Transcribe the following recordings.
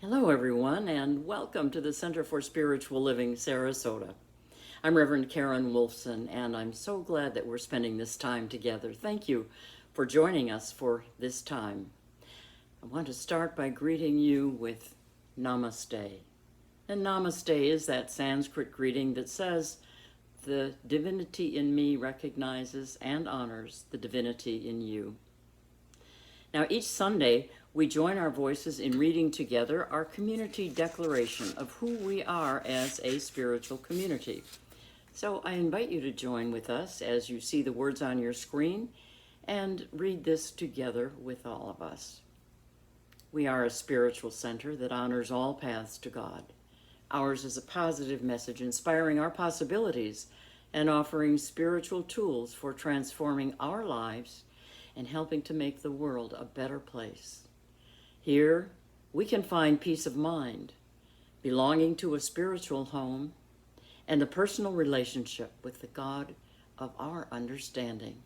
Hello, everyone, and welcome to the Center for Spiritual Living, Sarasota. I'm Reverend Karen Wolfson, and I'm so glad that we're spending this time together. Thank you for joining us for this time. I want to start by greeting you with Namaste. And Namaste is that Sanskrit greeting that says, "The divinity in me recognizes and honors the divinity in you." Now, each Sunday, we join our voices in reading together our community declaration of who we are as a spiritual community. So I invite you to join with us as you see the words on your screen and read this together with all of us. We are a spiritual center that honors all paths to God. Ours is a positive message inspiring our possibilities and offering spiritual tools for transforming our lives and helping to make the world a better place. Here, we can find peace of mind, belonging to a spiritual home, and a personal relationship with the God of our understanding.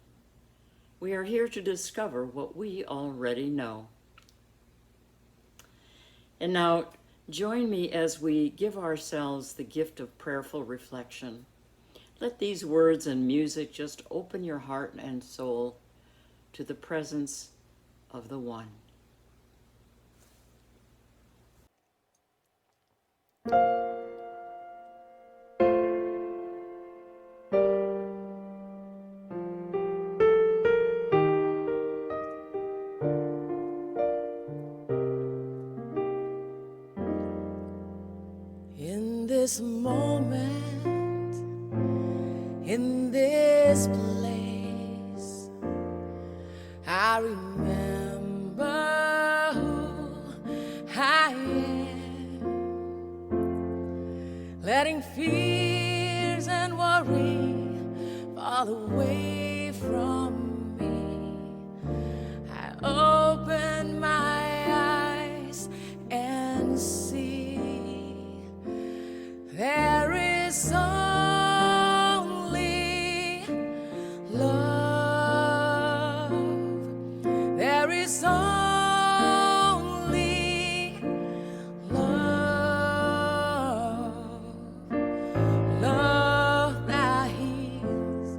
We are here to discover what we already know. And now, join me as we give ourselves the gift of prayerful reflection. Let these words and music just open your heart and soul to the presence of the One. In this moment, in this place, I remember who I am, letting fears and worry fall away from me. I open my eyes and see there is only love. There is only love. Love that heals,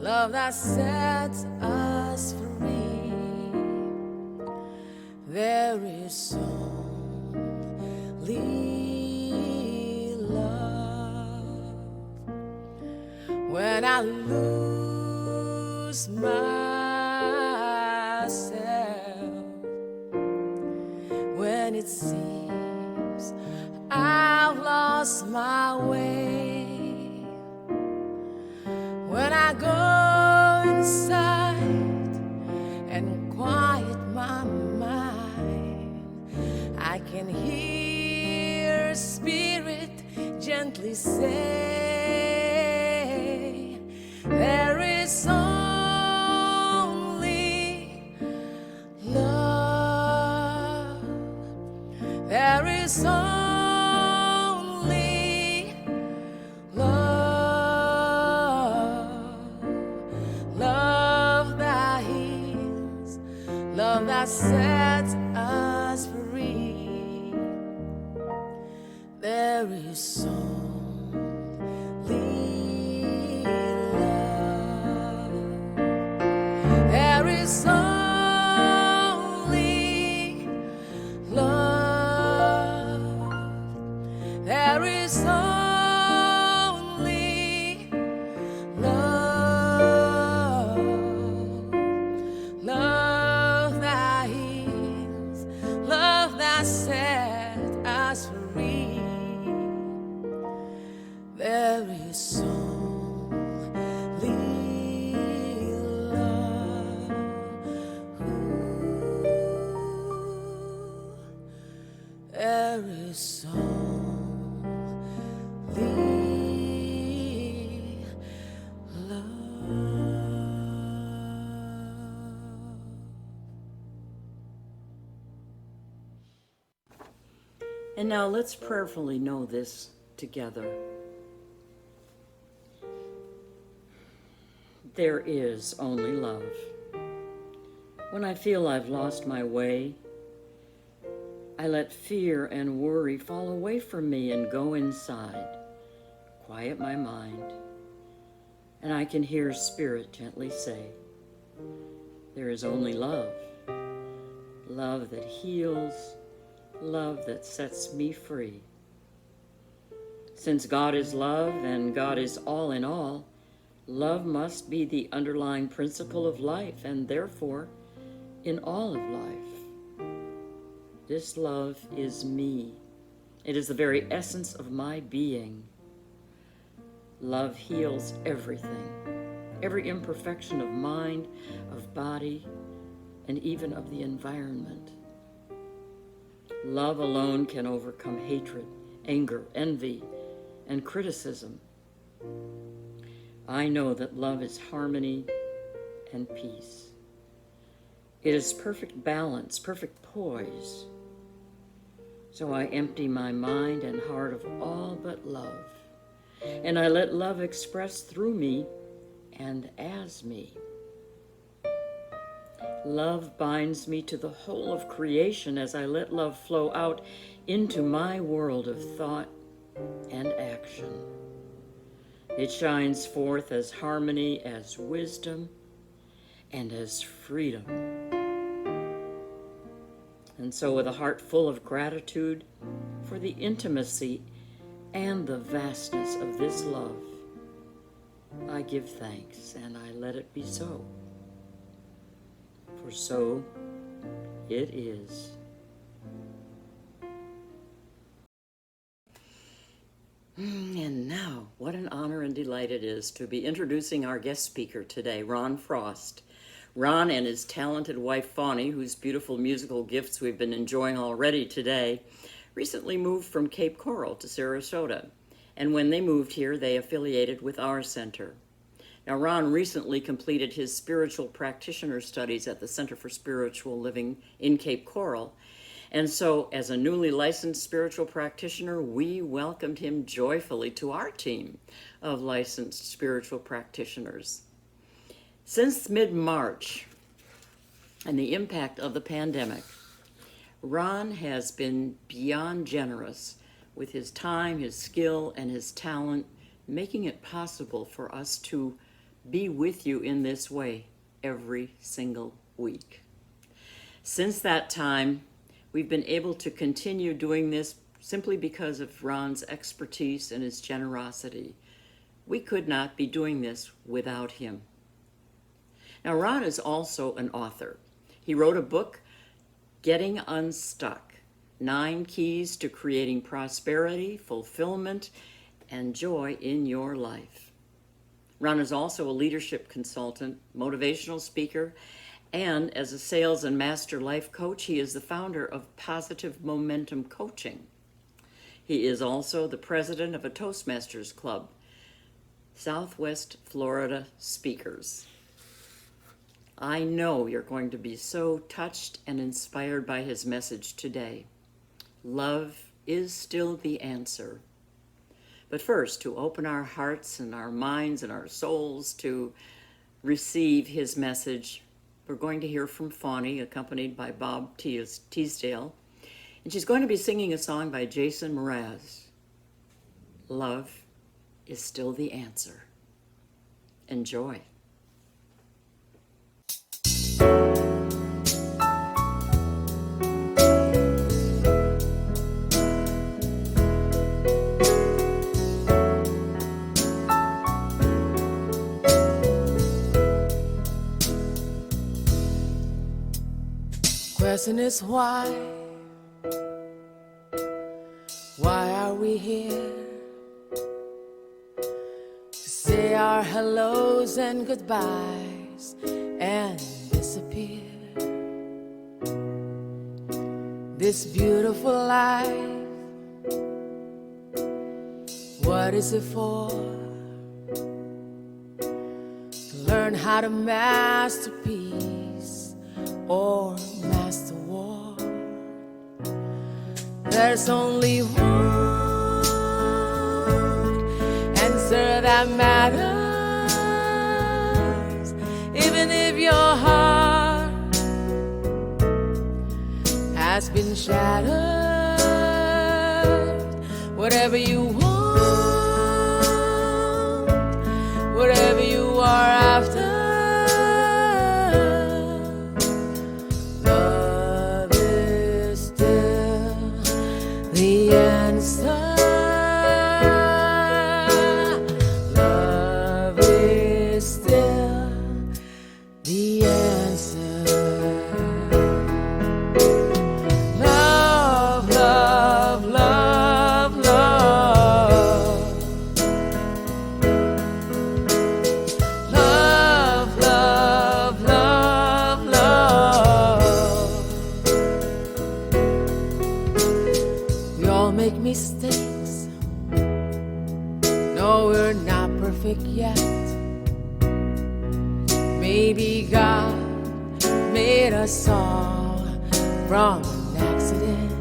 love that sets us free. There is only when I lose myself, when it seems I've lost my way, when I go inside and quiet my mind, I can hear Spirit gently say, there is only love. There is only love. Love that heals, love that sets us free. There is only there is only love. There is only love. Love that heals, And now let's prayerfully know this together. There is only love. When I feel I've lost my way, I let fear and worry fall away from me and go inside, quiet my mind, and I can hear Spirit gently say, there is only love. Love that heals, love that sets me free. Since God is love and God is all in all, love must be the underlying principle of life and therefore in all of life. This love is me. It is the very essence of my being. Love heals everything, every imperfection of mind, of body, and even of the environment. Love alone can overcome hatred, anger, envy, and criticism. I know that love is harmony and peace. It is perfect balance, perfect poise. So I empty my mind and heart of all but love, and I let love express through me and as me. Love binds me to the whole of creation as I let love flow out into my world of thought and action. It shines forth as harmony, as wisdom, and as freedom. And so with a heart full of gratitude for the intimacy and the vastness of this love, I give thanks and I let it be so. For so it is. And now, what an honor and delight it is to be introducing our guest speaker today, Ron Frost. Ron and his talented wife, Fawny, whose beautiful musical gifts we've been enjoying already today, recently moved from Cape Coral to Sarasota. And when they moved here, they affiliated with our center. Now, Ron recently completed his spiritual practitioner studies at the Center for Spiritual Living in Cape Coral. And so, as a newly licensed spiritual practitioner, we welcomed him joyfully to our team of licensed spiritual practitioners. Since mid-March and the impact of the pandemic, Ron has been beyond generous with his time, his skill, and his talent, making it possible for us to be with you in this way every single week. Since that time, we've been able to continue doing this simply because of Ron's expertise and his generosity. We could not be doing this without him. Now, Ron is also an author. He wrote a book, Getting Unstuck, 9 Keys to Creating Prosperity, Fulfillment, and Joy in Your Life. Ron is also a leadership consultant, motivational speaker, and as a sales and master life coach, he is the founder of Positive Momentum Coaching. He is also the president of a Toastmasters Club, Southwest Florida Speakers. I know you're going to be so touched and inspired by his message today. Love is still the answer. But first, to open our hearts and our minds and our souls to receive his message, we're going to hear from Fawny, accompanied by Bob Teesdale, and she's going to be singing a song by Jason Mraz. Love is still the answer. Enjoy. Question is why are we here? To say our hellos and goodbyes and disappear. This beautiful life, what is it for? To learn how to master peace or master war. There's only one answer that matters, even if your heart has been shattered. Whatever you want, whatever you are after, love is still the answer. Love is still the answer. Love, love, love, love. Love, love, love, love. We all make mistakes. No, we're not perfect yet. Maybe God made us all from an accident.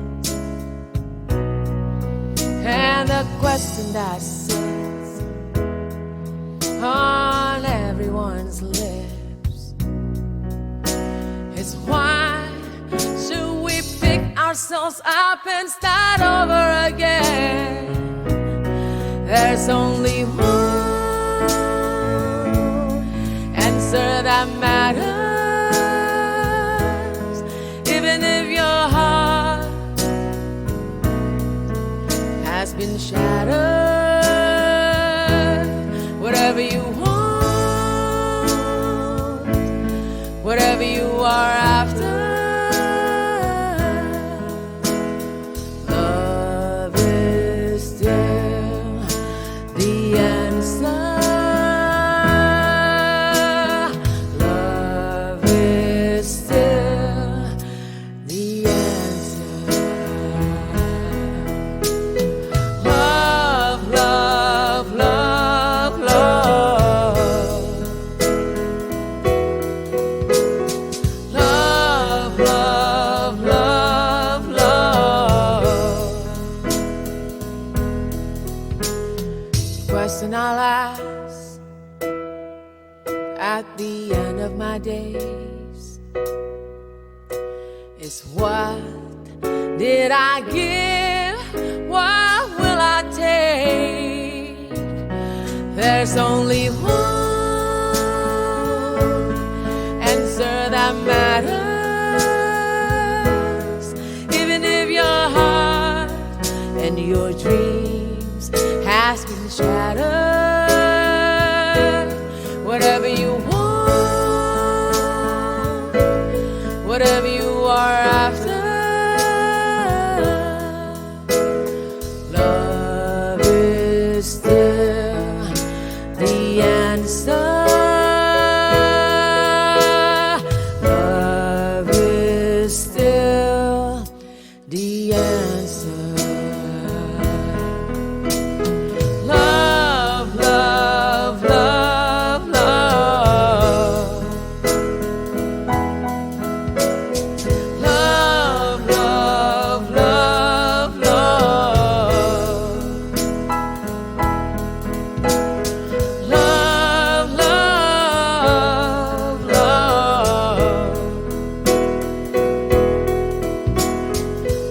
And the question that sits on everyone's lips is why should we pick ourselves up and start over again? There's only one answer that matters, even if your heart has been shattered. Whatever you want, whatever you are after, love is still the answer. Love is still the answer. Love, love, love, love. Love, love, love, love. Question I'll ask at the end of my days is what did I give? What will I take? There's only one answer that matters, even if your heart and your dreams has been shattered. Whatever you want, whatever you are after, love is still the answer. Love is still the answer. Love, love, love, love. Love, love, love, love. Love, love, love.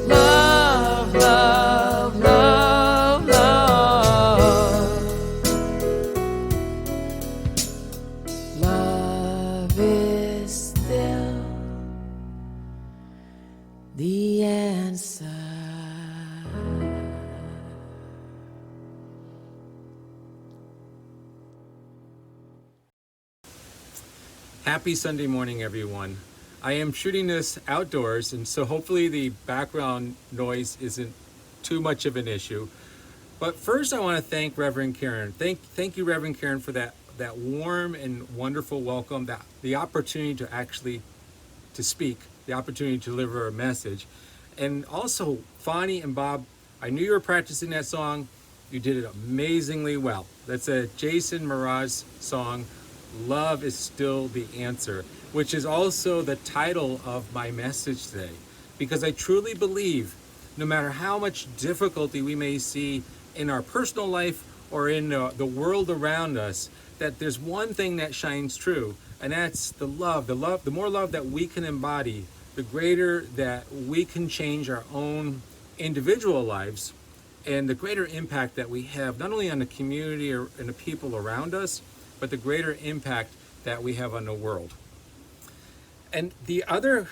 Love, love, love, love. Love is still the answer. Happy Sunday morning, everyone. I am shooting this outdoors, and so hopefully the background noise isn't too much of an issue. But first, I want to thank Reverend Karen. Thank you, Reverend Karen, for that warm and wonderful welcome, that the opportunity to actually to speak, the opportunity to deliver a message. And also, Fawny and Bob, I knew you were practicing that song. You did it amazingly well. That's a Jason Mraz song, Love is Still the Answer, which is also the title of my message today. Because I truly believe no matter how much difficulty we may see in our personal life or in the world around us, that there's one thing that shines true, and that's the love. The more love that we can embody, the greater that we can change our own individual lives, and the greater impact that we have, not only on the community or and the people around us, but the greater impact that we have on the world. And the other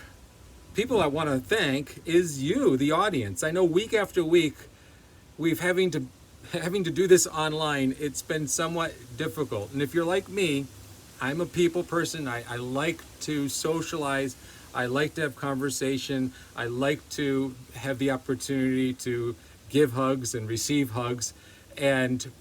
people I want to thank is you, the audience. I know week after week, we've having to do this online. It's been somewhat difficult. And if you're like me, I'm a people person. I like to socialize. I like to have conversation. I like to have the opportunity to give hugs and receive hugs. And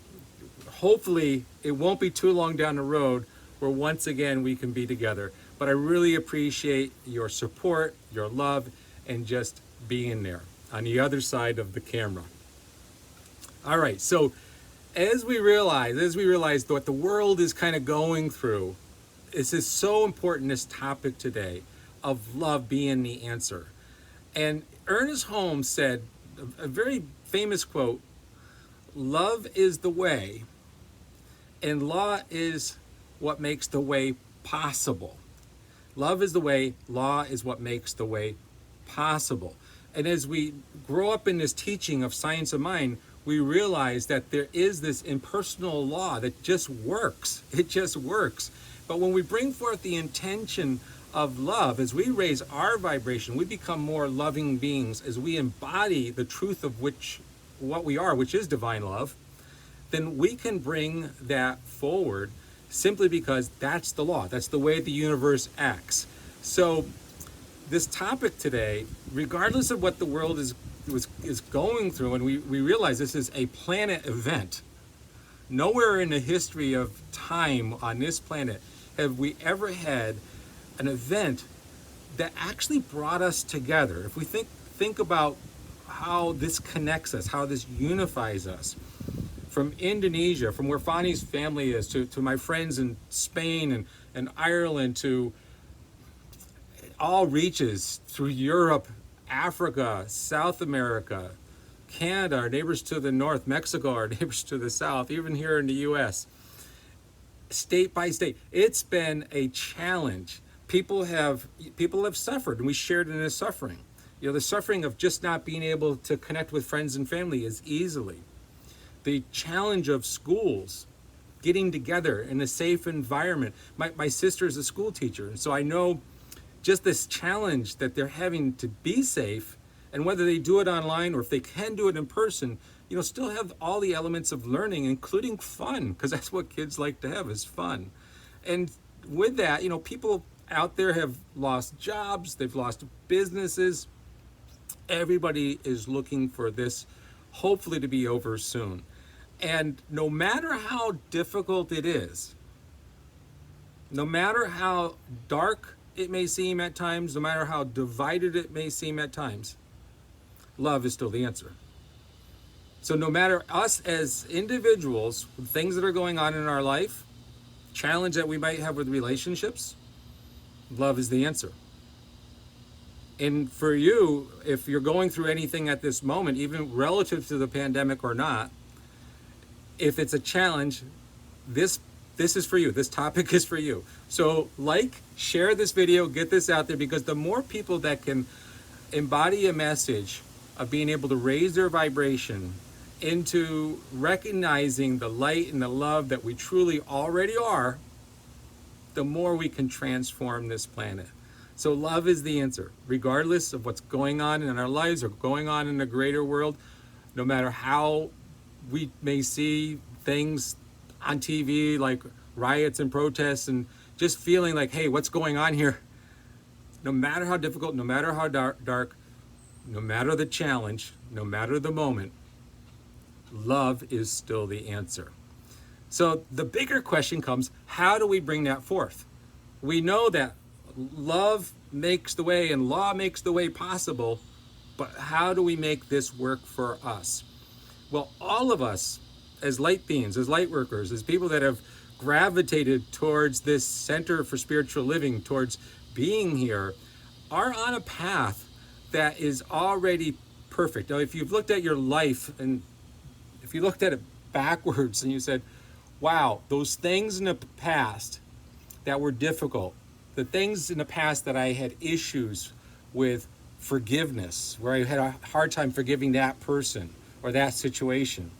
hopefully it won't be too long down the road where once again we can be together. But I really appreciate your support, your love, and just being there on the other side of the camera. All right, so as we realize what the world is kind of going through, this is so important, this topic today of love being the answer. And Ernest Holmes said a very famous quote, "Love is the way, and law is what makes the way possible." Love is the way, law is what makes the way possible. And as we grow up in this teaching of science of mind, we realize that there is this impersonal law that just works. It just works. But when we bring forth the intention of love, as we raise our vibration, we become more loving beings, as we embody the truth of what we are, which is divine love, then we can bring that forward simply because that's the law. That's the way the universe acts. So this topic today, regardless of what the world is going through, and we realize this is a planet event. Nowhere in the history of time on this planet have we ever had an event that actually brought us together. If we think about how this connects us, how this unifies us, from Indonesia, from where Fawny's family is, to my friends in Spain and Ireland, to all reaches through Europe, Africa, South America, Canada, our neighbors to the north, Mexico, our neighbors to the south, even here in the US, state by state. It's been a challenge. People have suffered, and we shared in this suffering. The suffering of just not being able to connect with friends and family as easily. The challenge of schools getting together in a safe environment. My sister is a school teacher, and so I know just this challenge that they're having to be safe, and whether they do it online or if they can do it in person, still have all the elements of learning, including fun, because that's what kids like to have, is fun. And with that, people out there have lost jobs, they've lost businesses. Everybody is looking for this hopefully to be over soon. And no matter how difficult it is, no matter how dark it may seem at times, no matter how divided it may seem at times, love is still the answer. So no matter us as individuals, things that are going on in our life, challenge that we might have with relationships, love is the answer. And for you, if you're going through anything at this moment, even relative to the pandemic or not, if it's a challenge, this is for you. This topic is for you. So share this video, get this out there, because the more people that can embody a message of being able to raise their vibration into recognizing the light and the love that we truly already are, the more we can transform this planet. So love is the answer, regardless of what's going on in our lives or going on in the greater world. No matter how we may see things on TV like riots and protests and just feeling like, hey, what's going on here? No matter how difficult, no matter how dark, no matter the challenge, no matter the moment, love is still the answer. So the bigger question comes, how do we bring that forth? We know that love makes the way and law makes the way possible, but how do we make this work for us? Well, all of us as light beings, as light workers, as people that have gravitated towards this center for spiritual living, towards being here, are on a path that is already perfect. Now, if you've looked at your life and if you looked at it backwards and you said, wow, those things in the past that were difficult, the things in the past that I had issues with forgiveness, where I had a hard time forgiving that person or that situation,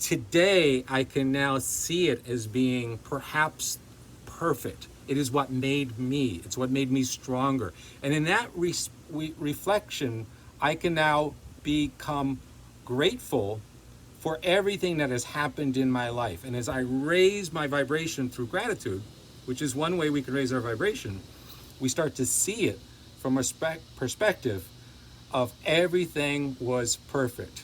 today I can now see it as being perhaps perfect. It is what made me. It's what made me stronger. And in that reflection, I can now become grateful for everything that has happened in my life. And as I raise my vibration through gratitude, which is one way we can raise our vibration, we start to see it from a perspective of everything was perfect.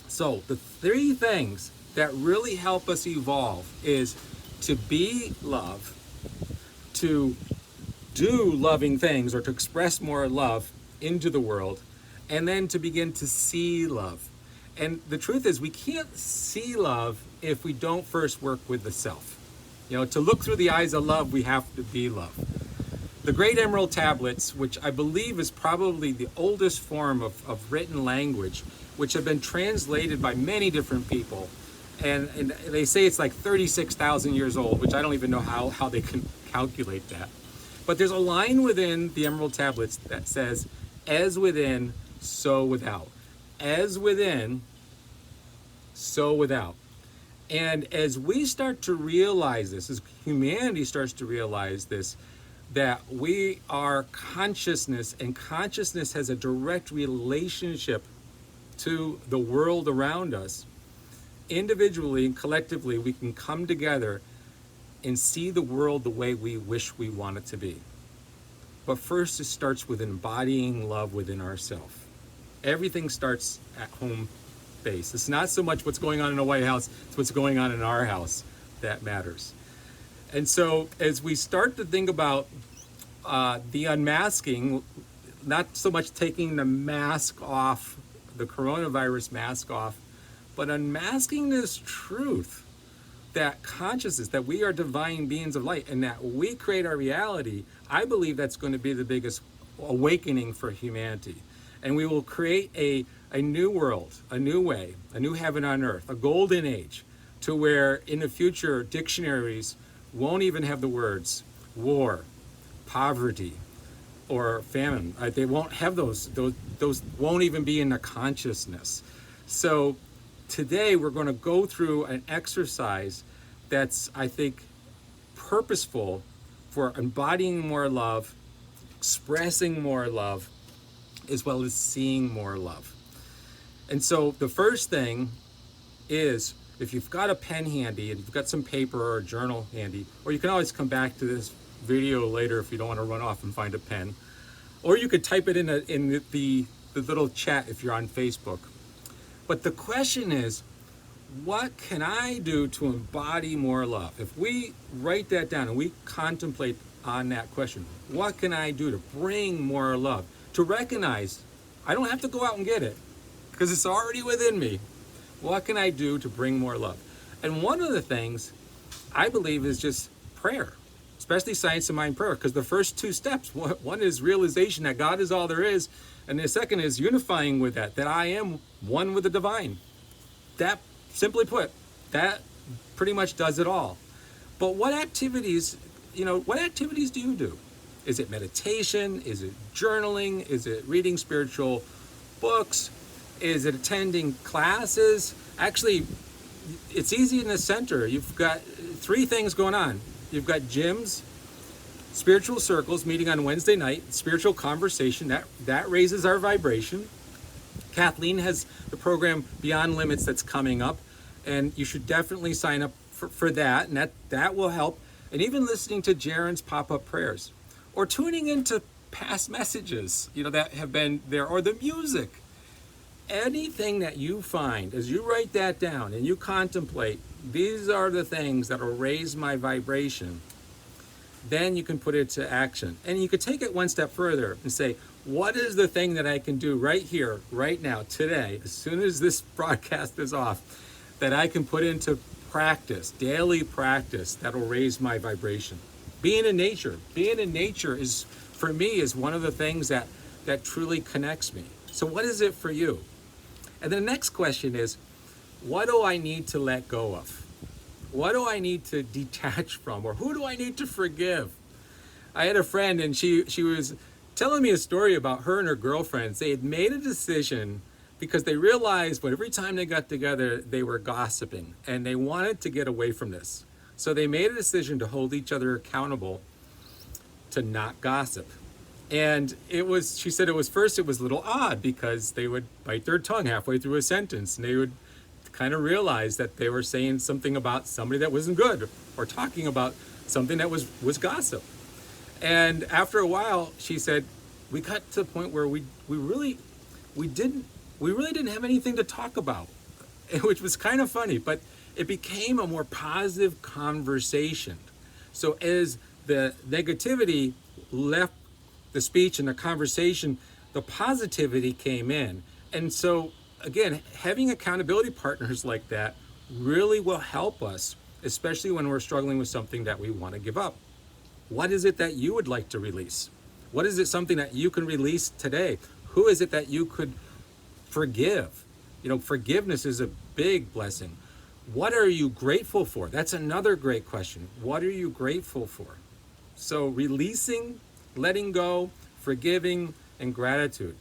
So the three things that really help us evolve is to be love, to do loving things or to express more love into the world, and then to begin to see love. And the truth is, we can't see love if we don't first work with the self. To look through the eyes of love, we have to be love. The Great Emerald Tablets, which I believe is probably the oldest form of written language, which have been translated by many different people, and they say it's like 36,000 years old, which I don't even know how they can calculate that. But there's a line within the Emerald Tablets that says, as within, so without. As within, so without. And as we start to realize this, as humanity starts to realize this, that we are consciousness, and consciousness has a direct relationship to the world around us, individually and collectively, we can come together and see the world the way we wish we want it to be. But first, it starts with embodying love within ourselves. Everything starts at home base. It's not so much what's going on in the White House, it's what's going on in our house that matters. And so as we start to think about the unmasking, not so much taking the mask off, the coronavirus mask off, but unmasking this truth that consciousness, that we are divine beings of light and that we create our reality, I believe that's going to be the biggest awakening for humanity. And we will create a new world, a new way, a new heaven on earth, a golden age, to where in the future dictionaries won't even have the words war, poverty, or famine. They won't have those won't even be in the consciousness. So today we're going to go through an exercise that's, I think, purposeful for embodying more love, expressing more love, as well as seeing more love. And so the first thing is, if you've got a pen handy and you've got some paper or a journal handy, or you can always come back to this video later if you don't want to run off and find a pen, or you could type it in the little chat if you're on Facebook. But the question is, what can I do to embody more love? If we write that down and we contemplate on that question, what can I do to bring more love? To recognize I don't have to go out and get it because it's already within me. What can I do to bring more love? And one of the things I believe is just prayer, especially science of mind prayer, because the first two steps, one is realization that God is all there is, and the second is unifying with that I am one with the divine. That, simply put, that pretty much does it all. But what activities do you do? Is it meditation? Is it journaling? Is it reading spiritual books? Is it attending classes? Actually, it's easy in the center. You've got three things going on. You've got gyms, spiritual circles meeting on Wednesday night, spiritual conversation, that raises our vibration. Kathleen has the program Beyond Limits that's coming up, and you should definitely sign up for that, and that will help. And even listening to Jaren's pop-up prayers, or tuning into past messages, that have been there, or the music. Anything that you find, as you write that down and you contemplate, these are the things that will raise my vibration, then you can put it to action. And you could take it one step further and say, what is the thing that I can do right here, right now, today, as soon as this broadcast is off, that I can put into practice, daily practice, that will raise my vibration? Being in nature is, for me, is one of the things that truly connects me. So what is it for you? And the next question is, what do I need to let go of? What do I need to detach from? Or who do I need to forgive? I had a friend, and she was telling me a story about her and her girlfriends. They had made a decision because they realized that every time they got together, they were gossiping, and they wanted to get away from this. So they made a decision to hold each other accountable to not gossip. And she said it was a little odd because they would bite their tongue halfway through a sentence, and they would kind of realize that they were saying something about somebody that wasn't good, or talking about something that was gossip. And after a while, she said, we got to the point where we really didn't have anything to talk about, which was kind of funny, but it became a more positive conversation. So as the negativity left the speech and the conversation, the positivity came in. And so again, having accountability partners like that really will help us, especially when we're struggling with something that we want to give up. What is it that you would like to release? What is it, something that you can release today? Who is it that you could forgive? Forgiveness is a big blessing. What are you grateful for? That's another great question. What are you grateful for? So releasing, letting go, forgiving, and gratitude.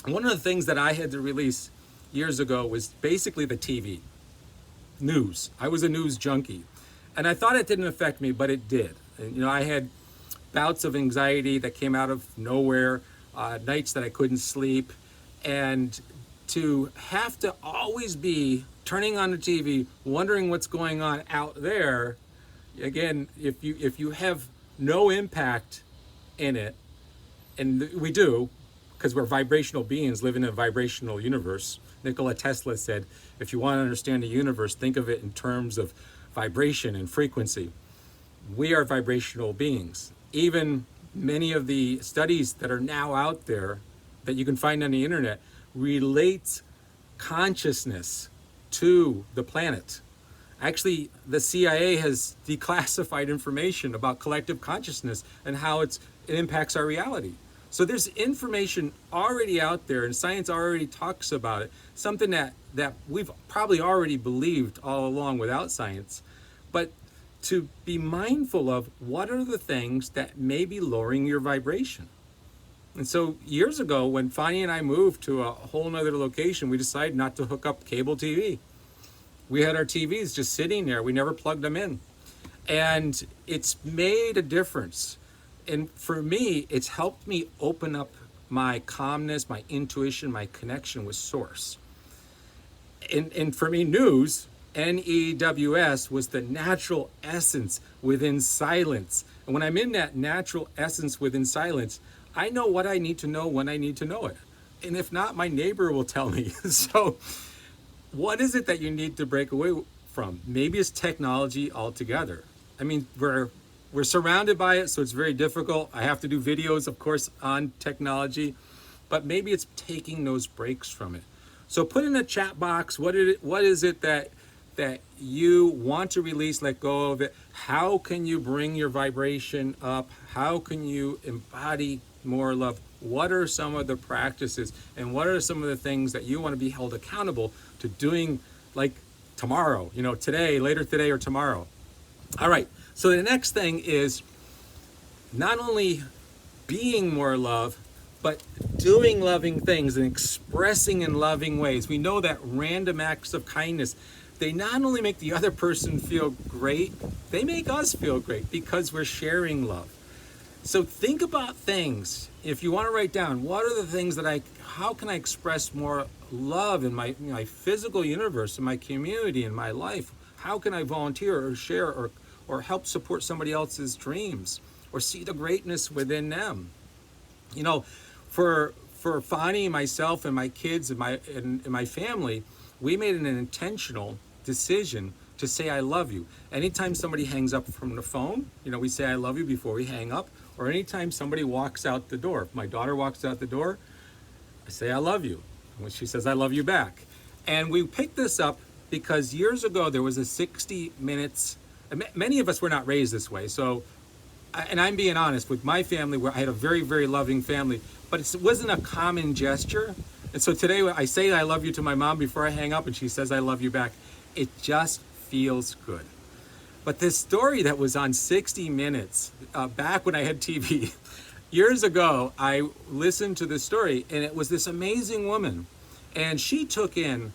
One of the things that I had to release years ago was basically the TV. News. I was a news junkie. And I thought it didn't affect me, but it did. And, I had bouts of anxiety that came out of nowhere, nights that I couldn't sleep. And to have to always be turning on the TV, wondering what's going on out there, again, if you have no impact in it, and we do, because we're vibrational beings living in a vibrational universe. Nikola Tesla said, if you want to understand the universe, think of it in terms of vibration and frequency. We are vibrational beings. Even many of the studies that are now out there that you can find on the internet relate consciousness to the planet. Actually, the CIA has declassified information about collective consciousness and how it impacts our reality. So there's information already out there, and science already talks about it, something that we've probably already believed all along without science. But to be mindful of what are the things that may be lowering your vibration. And so years ago, when Fawny and I moved to a whole nother location, we decided not to hook up cable TV. We had our TVs just sitting there. We never plugged them in. And it's made a difference. And for me, it's helped me open up my calmness, my intuition, my connection with source. And for me, news, NEWS, was the natural essence within silence. And when I'm in that natural essence within silence, I know what I need to know when I need to know it. And if not, my neighbor will tell me. So what is it that you need to break away from? Maybe it's technology altogether. I mean, we're surrounded by it, so it's very difficult. I have to do videos, of course, on technology, but maybe it's taking those breaks from it. So put in the chat box, what is it that you want to release, let go of it? How can you bring your vibration up? How can you embody more love? What are some of the practices, and what are some of the things that you want to be held accountable to doing, like tomorrow, today, later today, or tomorrow? All right. So the next thing is not only being more love, but doing loving things and expressing in loving ways. We know that random acts of kindness, they not only make the other person feel great, they make us feel great because we're sharing love. So think about things. If you want to write down, what are the things how can I express more love in my physical universe, in my community, in my life? How can I volunteer or share or help support somebody else's dreams, or see the greatness within them? For Fawny, myself, and my kids, and my family, we made an intentional decision to say I love you. Anytime somebody hangs up from the phone, we say I love you before we hang up. Or anytime somebody walks out the door. If my daughter walks out the door, I say I love you. And when she says I love you back. And we picked this up because years ago there was a 60 minutes. Many of us were not raised this way. So, and I'm being honest, with my family, where I had a very, very loving family, but it wasn't a common gesture. And so today I say I love you to my mom before I hang up, and she says I love you back. It just feels good. But this story that was on 60 Minutes, back when I had TV, years ago, I listened to this story, and it was this amazing woman. And she took in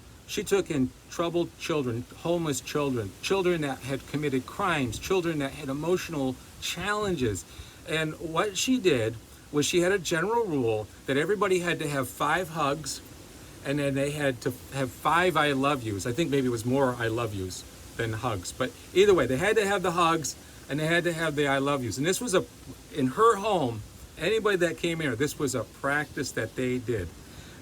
troubled children, homeless children, children that had committed crimes, children that had emotional challenges. And what she did was she had a general rule that everybody had to have 5 hugs, and then they had to have 5 I love yous. I think maybe it was more I love yous than hugs. But either way, they had to have the hugs and they had to have the I love yous. And this was in her home, anybody that came here, this was a practice that they did.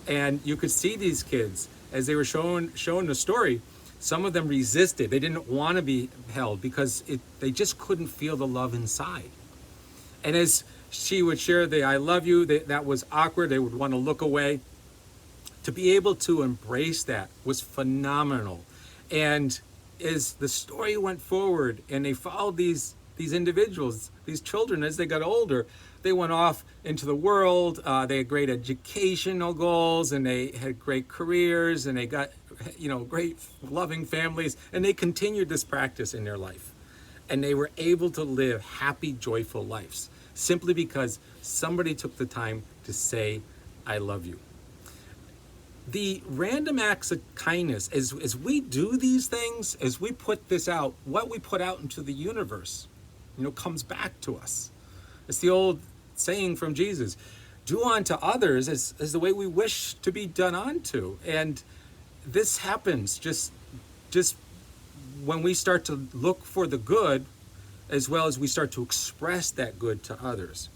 And you could see these kids as they were shown the story. Some of them resisted. They didn't want to be held because they just couldn't feel the love inside. And as she would share the I love you, that was awkward. They would want to look away. To be able to embrace that was phenomenal. And as the story went forward and they followed these individuals, these children, as they got older, they went off into the world. They had great educational goals, and they had great careers, and they got, great loving families, and they continued this practice in their life. And they were able to live happy, joyful lives simply because somebody took the time to say, I love you. The random acts of kindness, as we do these things, as we put this out, what we put out into the universe, comes back to us. It's the old saying from Jesus, do unto others as the way we wish to be done unto. And this happens just when we start to look for the good, as well as we start to express that good to others.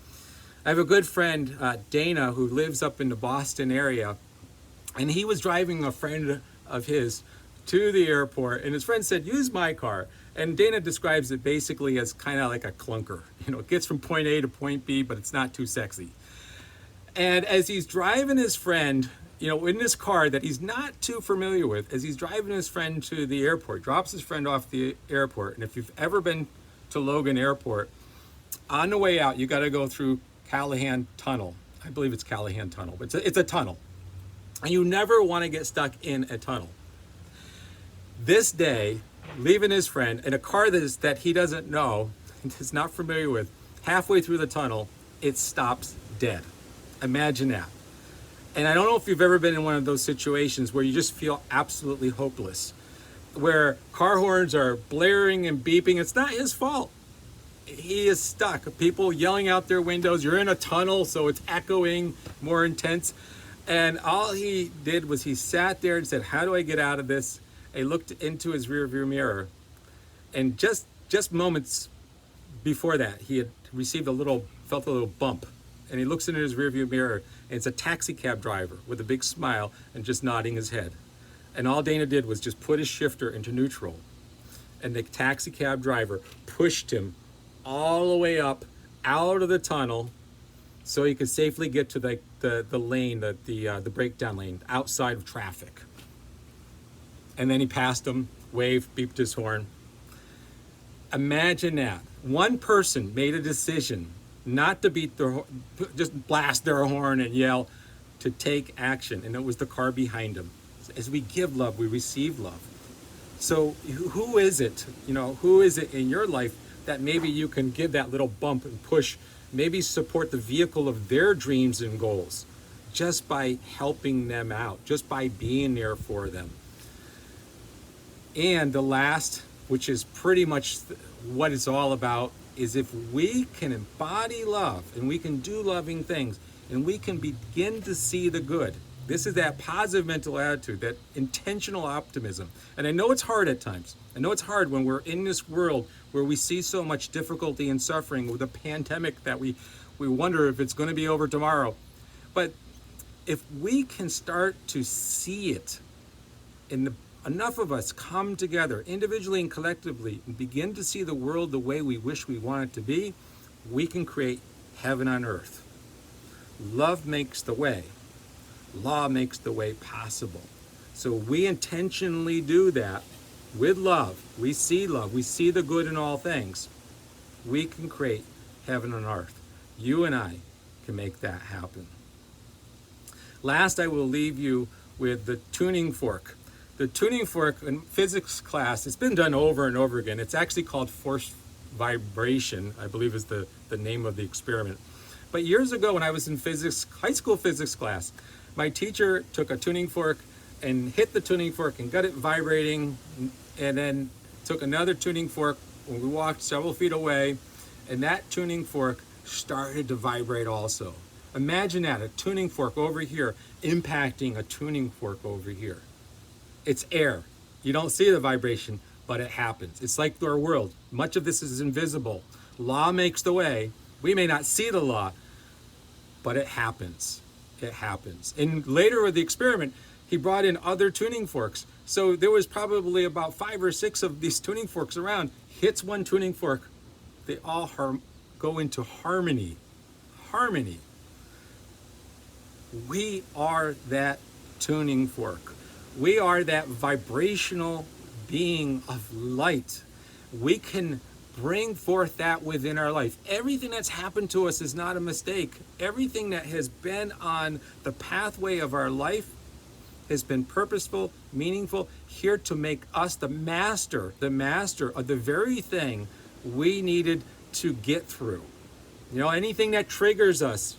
I have a good friend, Dana, who lives up in the Boston area, and he was driving a friend of his to the airport, and his friend said, use my car. And Dana describes it basically as kind of like a clunker. It gets from point A to point B, but it's not too sexy. And as he's driving his friend, in this car that he's not too familiar with, as he's driving his friend to the airport, drops his friend off the airport. And if you've ever been to Logan Airport, on the way out, you got to go through Callahan Tunnel. I believe it's Callahan Tunnel, but it's a tunnel. And you never want to get stuck in a tunnel. This day, leaving his friend in a car that he doesn't know, is not familiar with, halfway through the tunnel, it stops dead. Imagine that. And I don't know if you've ever been in one of those situations where you just feel absolutely hopeless, where car horns are blaring and beeping. It's not his fault. He is stuck. People yelling out their windows. You're in a tunnel, so it's echoing, more intense. And all he did was he sat there and said, how do I get out of this? He looked into his rearview mirror, and just moments before that, he had felt a little bump, and he looks into his rearview mirror, and it's a taxi cab driver with a big smile and just nodding his head. And all Dana did was just put his shifter into neutral, and the taxi cab driver pushed him all the way up out of the tunnel so he could safely get to the lane, the breakdown lane, outside of traffic. And then he passed him, waved, beeped his horn. Imagine that. One person made a decision not to just blast their horn and yell, to take action, and it was the car behind him. As we give love, we receive love. So who is it in your life that maybe you can give that little bump and push, maybe support the vehicle of their dreams and goals, just by helping them out, just by being there for them? And the last, which is pretty much what it's all about, is if we can embody love and we can do loving things and we can begin to see the good. This is that positive mental attitude, that intentional optimism. And I know it's hard at times. I know it's hard when we're in this world where we see so much difficulty and suffering with a pandemic that we wonder if it's going to be over tomorrow. But if we can start to see it, enough of us come together individually and collectively and begin to see the world the way we wish we want it to be, we can create heaven on earth. Love makes the way. Law makes the way possible. So we intentionally do that with love. We see love. We see the good in all things. We can create heaven on earth. You and I can make that happen. Last, I will leave you with the tuning fork. The tuning fork in physics class, it's been done over and over again. It's actually called force vibration, I believe is the name of the experiment. But years ago when I was in physics, high school physics class, my teacher took a tuning fork and hit the tuning fork and got it vibrating, and then took another tuning fork when we walked several feet away, and that tuning fork started to vibrate also. Imagine that, a tuning fork over here impacting a tuning fork over here. It's air. You don't see the vibration, but it happens. It's like our world. Much of this is invisible. Law makes the way. We may not see the law, but it happens. It happens. And later with the experiment, he brought in other tuning forks. So there was probably about 5 or 6 of these tuning forks around. Hits one tuning fork, they all go into harmony. Harmony. We are that tuning fork. We are that vibrational being of light. We can bring forth that within our life. Everything that's happened to us is not a mistake. Everything that has been on the pathway of our life has been purposeful, meaningful, here to make us the master of the very thing we needed to get through. You know, anything that triggers us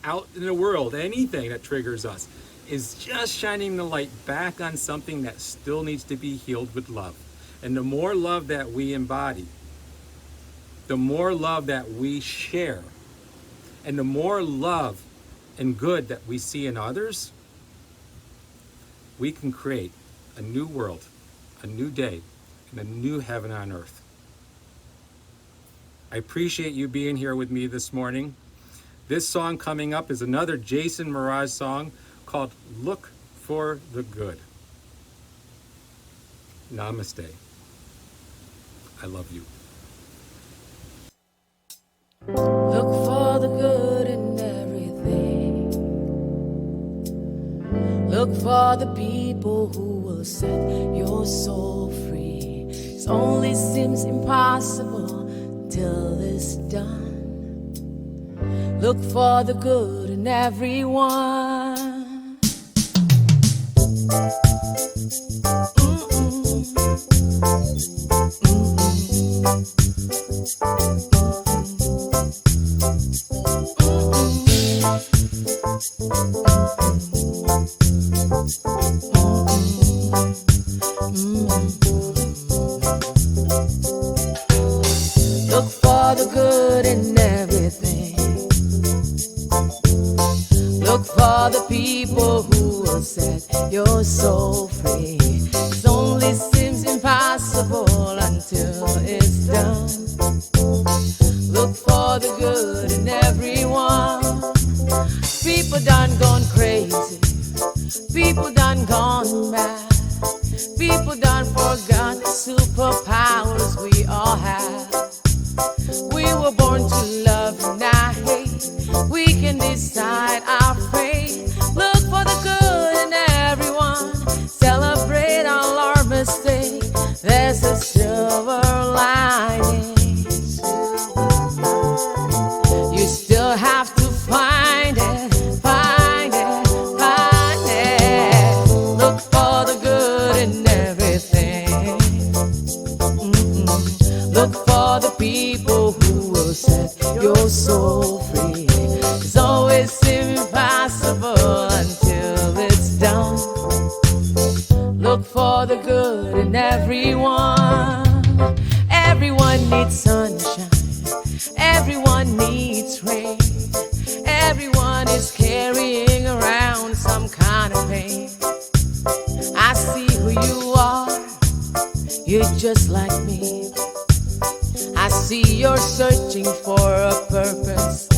out in the world, anything that triggers us, is just shining the light back on something that still needs to be healed with love. And the more love that we embody, the more love that we share, and the more love and good that we see in others, we can create a new world, a new day, and a new heaven on earth. I appreciate you being here with me this morning. This song coming up is another Jason Mraz song called Look for the Good. Namaste. I love you. Look for the good in everything. Look for the people who will set your soul free. It only seems impossible till it's done. Look for the good in everyone. Look for the good in everything. Look for the people who will set your soul free. It only seems impossible until it's done. Look for the good in everyone. People done gone crazy. People done gone mad. People done forgot the superpowers we all have. We were born to love and not hate. We can decide our fate. Look for the good in everyone. Celebrate all our mistakes. There's a silver lining. You still have to find it, find it, find it. Look for the good in everything. Look for the people who will set your soul free. It's always impossible until it's done. Look for the good in everyone. Everyone needs sunshine. Everyone needs rain. Everyone is carrying around some kind of pain. I see who you are. You're just like me. I see you're searching for a purpose,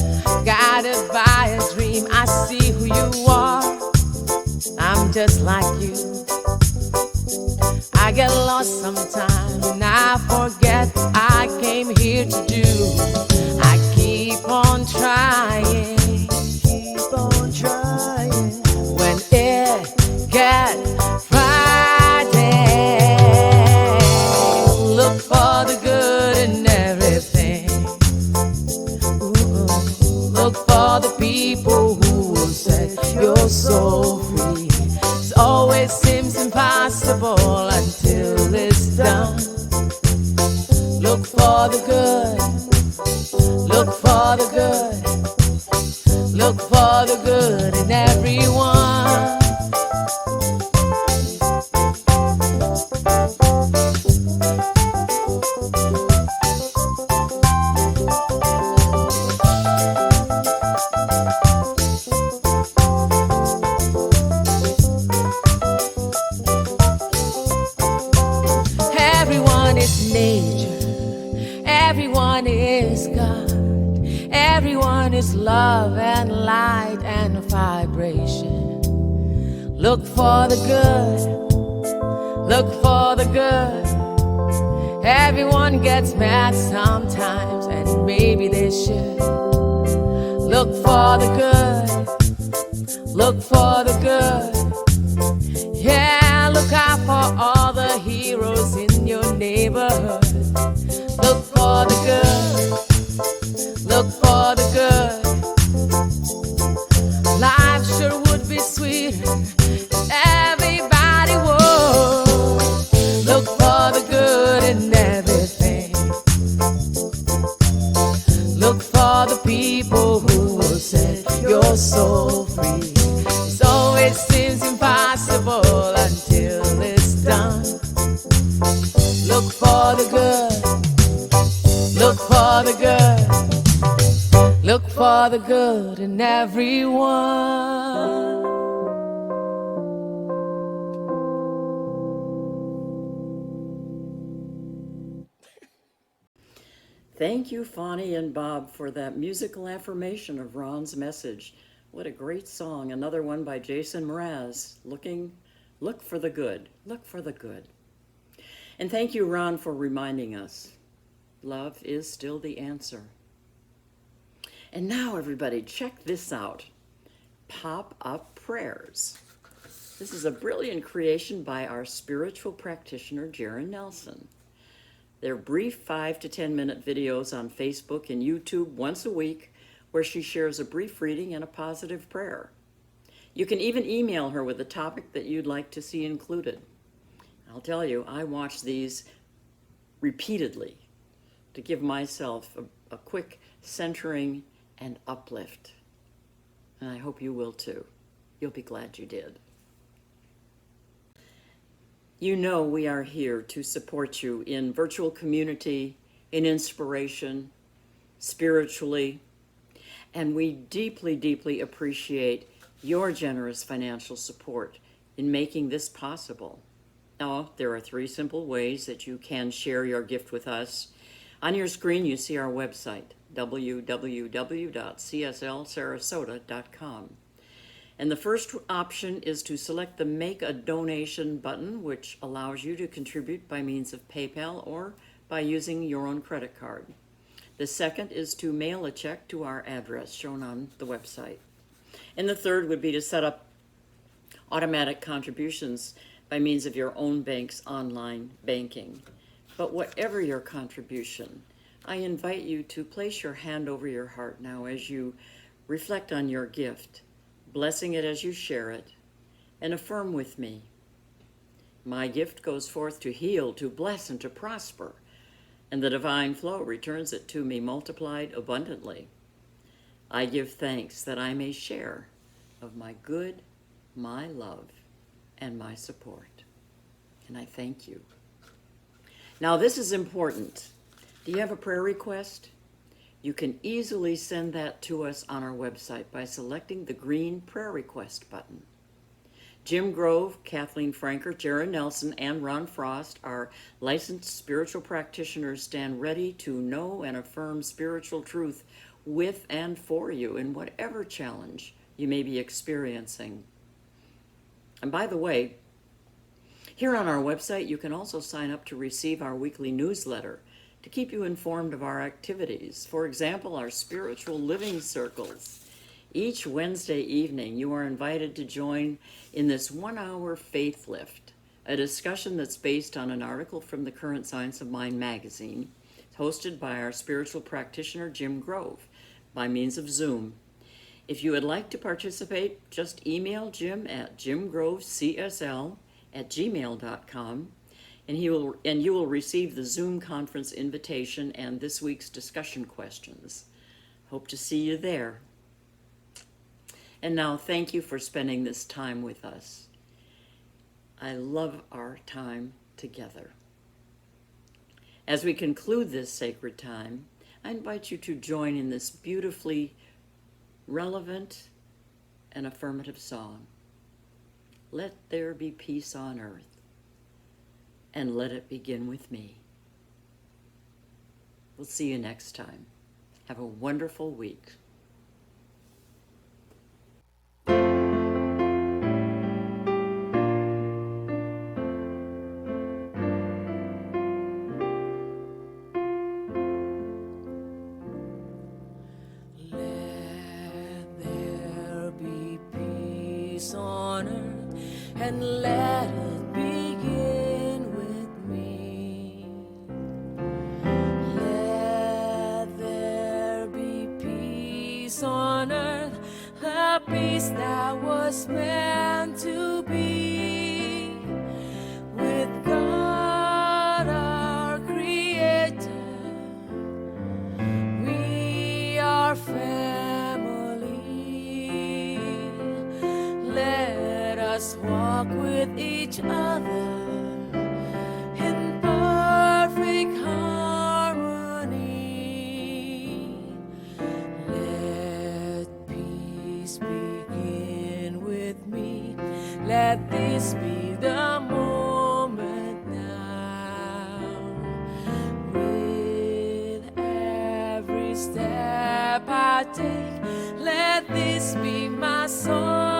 guided by a dream. I see who you are. I'm just like you. I get lost sometimes and I forget what I came here to do. I keep on trying, keep on trying. When it gets Friday, look for the good in everything. Look for the people who will set your soul Look for the good. Look for the good in everyone. Everyone is nature. Everyone is God. Everyone is love and light and vibration. Look for the good. Look for the good. Everyone gets mad sometimes, and maybe they should. Look for the good. Look for the good. Yeah, look out for all the heroes in your neighborhood. Look for the good. Look for the good. Life sure would be sweeter if everybody would. Look for the good in everything. Look for the people who will set your soul free. It always seems impossible until it's done. Look for the good. Look for the good. Look for the good in everyone. Thank you, Fawny and Bob, for that musical affirmation of Ron's message. What a great song. Another one by Jason Mraz. Look for the good. Look for the good. And thank you, Ron, for reminding us. Love is still the answer. And now, everybody, check this out. Pop-up prayers. This is a brilliant creation by our spiritual practitioner, Jaron Nelson. They're brief 5 to 10 minute videos on Facebook and YouTube once a week where she shares a brief reading and a positive prayer. You can even email her with a topic that you'd like to see included. I'll tell you, I watch these repeatedly to give myself a quick centering and uplift. And I hope you will too. You'll be glad you did. You know we are here to support you in virtual community, in inspiration, spiritually, and we deeply, deeply appreciate your generous financial support in making this possible. Now, there are 3 simple ways that you can share your gift with us. On your screen, you see our website, www.cslsarasota.com. And the first option is to select the Make a Donation button, which allows you to contribute by means of PayPal or by using your own credit card. The second is to mail a check to our address shown on the website. And the third would be to set up automatic contributions by means of your own bank's online banking. But whatever your contribution, I invite you to place your hand over your heart now as you reflect on your gift, blessing it as you share it, and affirm with me. My gift goes forth to heal, to bless, and to prosper, and the divine flow returns it to me multiplied abundantly. I give thanks that I may share of my good, my love, and my support. And I thank you. Now this is important. Do you have a prayer request? You can easily send that to us on our website by selecting the green prayer request button. Jim Grove, Kathleen Franker, Jaron Nelson, and Ron Frost, our licensed spiritual practitioners, stand ready to know and affirm spiritual truth with and for you in whatever challenge you may be experiencing. And by the way, here on our website, you can also sign up to receive our weekly newsletter to keep you informed of our activities. For example, our spiritual living circles. Each Wednesday evening, you are invited to join in this 1-hour faith lift, a discussion that's based on an article from the Current Science of Mind magazine, hosted by our spiritual practitioner, Jim Grove, by means of Zoom. If you would like to participate, just email Jim at jimgrovecsl@gmail.com. And you will receive the Zoom conference invitation and this week's discussion questions. Hope to see you there. And now, thank you for spending this time with us. I love our time together. As we conclude this sacred time, I invite you to join in this beautifully relevant and affirmative song. Let there be peace on earth, and let it begin with me. We'll see you next time. Have a wonderful week. Let there be peace on earth, and let it begin with me. Let there be peace on earth, a peace that was meant to be with God our Creator. We are family. Let us walk with each other in perfect harmony. Let peace begin with me. Let this be the moment now. With every step I take, let this be my song.